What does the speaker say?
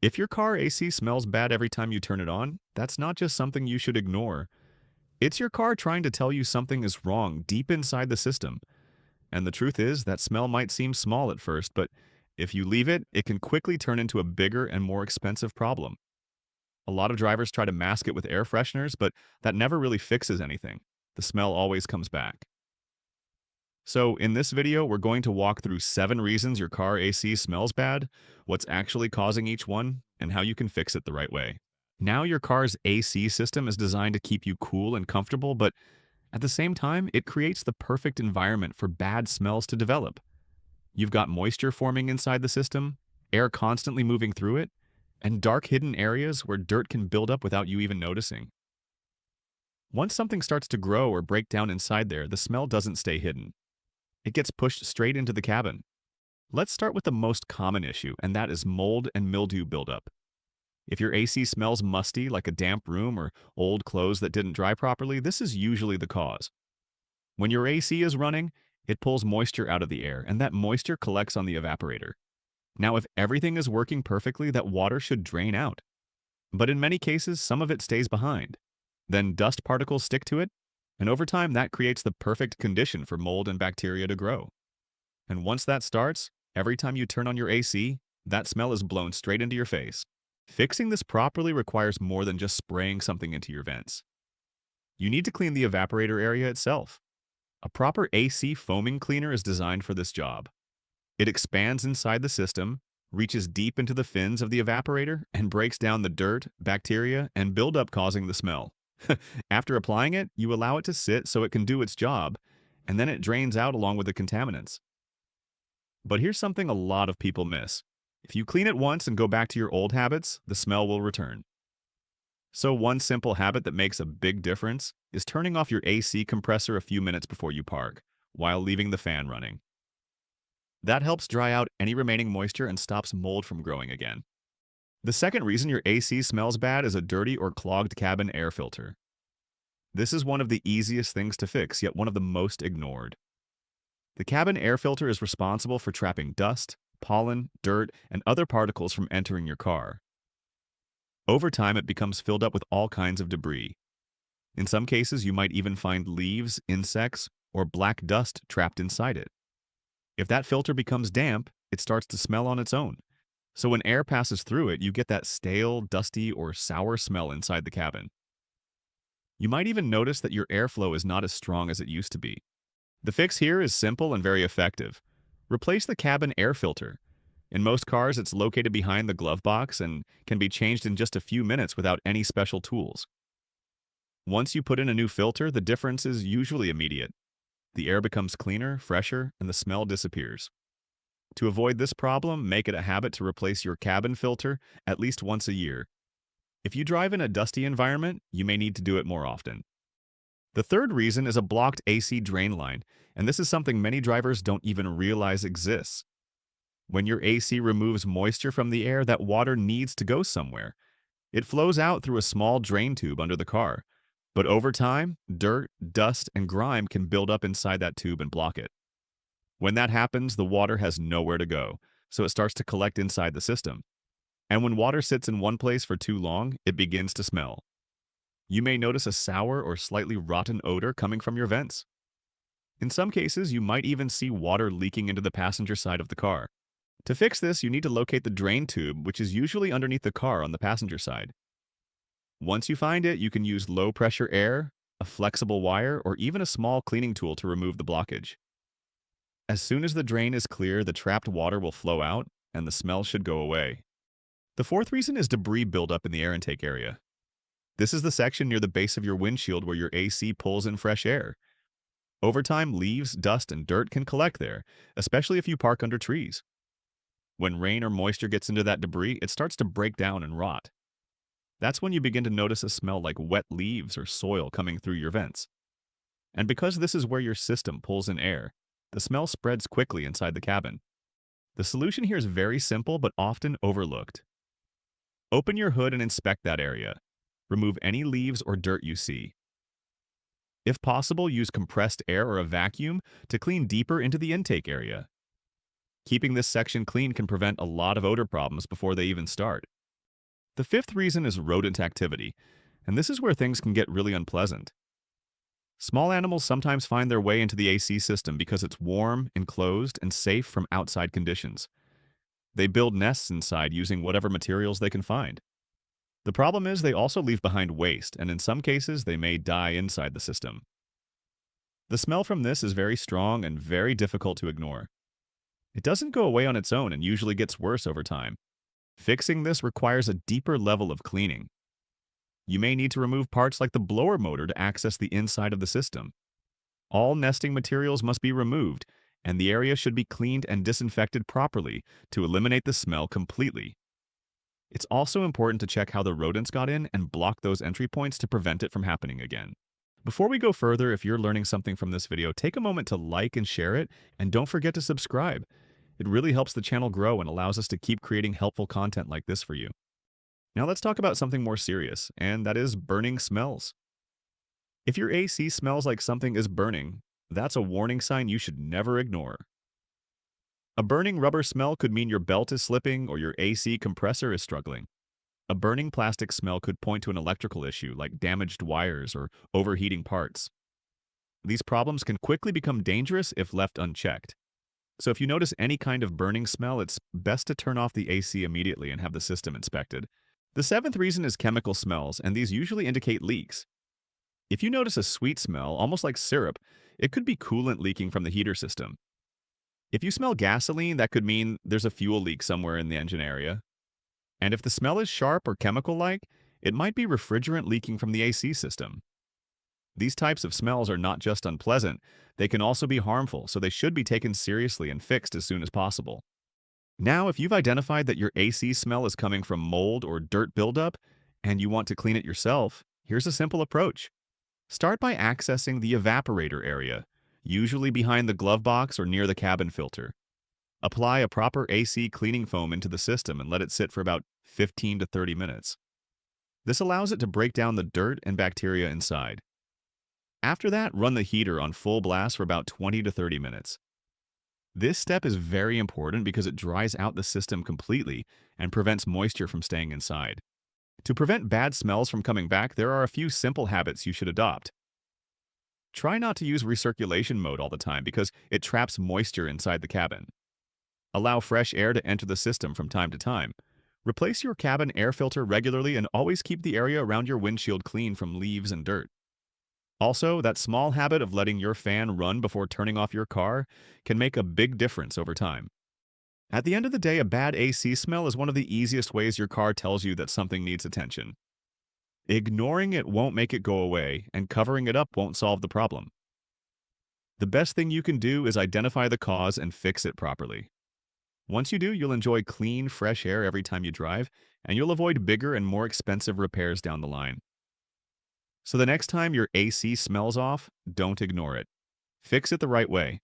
If your car AC smells bad every time you turn it on, that's not just something you should ignore. It's your car trying to tell you something is wrong deep inside the system. And the truth is, that smell might seem small at first, but if you leave it, it can quickly turn into a bigger and more expensive problem. A lot of drivers try to mask it with air fresheners, but that never really fixes anything. The smell always comes back. So in this video, we're going to walk through 7 reasons your car AC smells bad, what's actually causing each one, and how you can fix it the right way. Now your car's AC system is designed to keep you cool and comfortable, but at the same time, it creates the perfect environment for bad smells to develop. You've got moisture forming inside the system, air constantly moving through it, and dark hidden areas where dirt can build up without you even noticing. Once something starts to grow or break down inside there, the smell doesn't stay hidden. It gets pushed straight into the cabin. Let's start with the most common issue, and that is mold and mildew buildup. If your AC smells musty, like a damp room or old clothes that didn't dry properly, this is usually the cause. When your AC is running, it pulls moisture out of the air, and that moisture collects on the evaporator. Now, if everything is working perfectly, that water should drain out. But in many cases, some of it stays behind. Then dust particles stick to it, and over time, that creates the perfect condition for mold and bacteria to grow. And once that starts, every time you turn on your AC, that smell is blown straight into your face. Fixing this properly requires more than just spraying something into your vents. You need to clean the evaporator area itself. A proper AC foaming cleaner is designed for this job. It expands inside the system, reaches deep into the fins of the evaporator, and breaks down the dirt, bacteria, and buildup causing the smell. After applying it, you allow it to sit so it can do its job, and then it drains out along with the contaminants. But here's something a lot of people miss. If you clean it once and go back to your old habits, the smell will return. So one simple habit that makes a big difference is turning off your AC compressor a few minutes before you park, while leaving the fan running. That helps dry out any remaining moisture and stops mold from growing again. The second reason your AC smells bad is a dirty or clogged cabin air filter. This is one of the easiest things to fix, yet one of the most ignored. The cabin air filter is responsible for trapping dust, pollen, dirt, and other particles from entering your car. Over time, it becomes filled up with all kinds of debris. In some cases, you might even find leaves, insects, or black dust trapped inside it. If that filter becomes damp, it starts to smell on its own. So when air passes through it, you get that stale, dusty, or sour smell inside the cabin. You might even notice that your airflow is not as strong as it used to be. The fix here is simple and very effective. Replace the cabin air filter. In most cars, it's located behind the glove box and can be changed in just a few minutes without any special tools. Once you put in a new filter, the difference is usually immediate. The air becomes cleaner, fresher, and the smell disappears. To avoid this problem, make it a habit to replace your cabin filter at least once a year. If you drive in a dusty environment, you may need to do it more often. The third reason is a blocked AC drain line, and this is something many drivers don't even realize exists. When your AC removes moisture from the air, that water needs to go somewhere. It flows out through a small drain tube under the car, but over time, dirt, dust, and grime can build up inside that tube and block it. When that happens, the water has nowhere to go, so it starts to collect inside the system. And when water sits in one place for too long, it begins to smell. You may notice a sour or slightly rotten odor coming from your vents. In some cases, you might even see water leaking into the passenger side of the car. To fix this, you need to locate the drain tube, which is usually underneath the car on the passenger side. Once you find it, you can use low-pressure air, a flexible wire, or even a small cleaning tool to remove the blockage. As soon as the drain is clear, the trapped water will flow out, and the smell should go away. The fourth reason is debris buildup in the air intake area. This is the section near the base of your windshield where your AC pulls in fresh air. Over time, leaves, dust, and dirt can collect there, especially if you park under trees. When rain or moisture gets into that debris, it starts to break down and rot. That's when you begin to notice a smell like wet leaves or soil coming through your vents. And because this is where your system pulls in air, the smell spreads quickly inside the cabin. The solution here is very simple but often overlooked. Open your hood and inspect that area. Remove any leaves or dirt you see. If possible, use compressed air or a vacuum to clean deeper into the intake area. Keeping this section clean can prevent a lot of odor problems before they even start. The fifth reason is rodent activity, and this is where things can get really unpleasant. Small animals sometimes find their way into the AC system because it's warm, enclosed, and safe from outside conditions. They build nests inside using whatever materials they can find. The problem is they also leave behind waste, and in some cases they may die inside the system. The smell from this is very strong and very difficult to ignore. It doesn't go away on its own and usually gets worse over time. Fixing this requires a deeper level of cleaning. You may need to remove parts like the blower motor to access the inside of the system. All nesting materials must be removed, and the area should be cleaned and disinfected properly to eliminate the smell completely. It's also important to check how the rodents got in and block those entry points to prevent it from happening again. Before we go further, if you're learning something from this video, take a moment to like and share it, and don't forget to subscribe. It really helps the channel grow and allows us to keep creating helpful content like this for you. Now let's talk about something more serious, and that is burning smells. If your AC smells like something is burning, that's a warning sign you should never ignore. A burning rubber smell could mean your belt is slipping or your AC compressor is struggling. A burning plastic smell could point to an electrical issue like damaged wires or overheating parts. These problems can quickly become dangerous if left unchecked. So if you notice any kind of burning smell, it's best to turn off the AC immediately and have the system inspected. The seventh reason is chemical smells, and these usually indicate leaks. If you notice a sweet smell, almost like syrup, it could be coolant leaking from the heater system. If you smell gasoline, that could mean there's a fuel leak somewhere in the engine area. And if the smell is sharp or chemical-like, it might be refrigerant leaking from the AC system. These types of smells are not just unpleasant, they can also be harmful, so they should be taken seriously and fixed as soon as possible. Now, if you've identified that your AC smell is coming from mold or dirt buildup, and you want to clean it yourself, here's a simple approach. Start by accessing the evaporator area, usually behind the glove box or near the cabin filter. Apply a proper AC cleaning foam into the system and let it sit for about 15 to 30 minutes. This allows it to break down the dirt and bacteria inside. After that, run the heater on full blast for about 20 to 30 minutes. This step is very important because it dries out the system completely and prevents moisture from staying inside. To prevent bad smells from coming back, there are a few simple habits you should adopt. Try not to use recirculation mode all the time because it traps moisture inside the cabin. Allow fresh air to enter the system from time to time. Replace your cabin air filter regularly and always keep the area around your windshield clean from leaves and dirt. Also, that small habit of letting your fan run before turning off your car can make a big difference over time. At the end of the day, a bad AC smell is one of the easiest ways your car tells you that something needs attention. Ignoring it won't make it go away, and covering it up won't solve the problem. The best thing you can do is identify the cause and fix it properly. Once you do, you'll enjoy clean, fresh air every time you drive, and you'll avoid bigger and more expensive repairs down the line. So the next time your AC smells off, don't ignore it. Fix it the right way.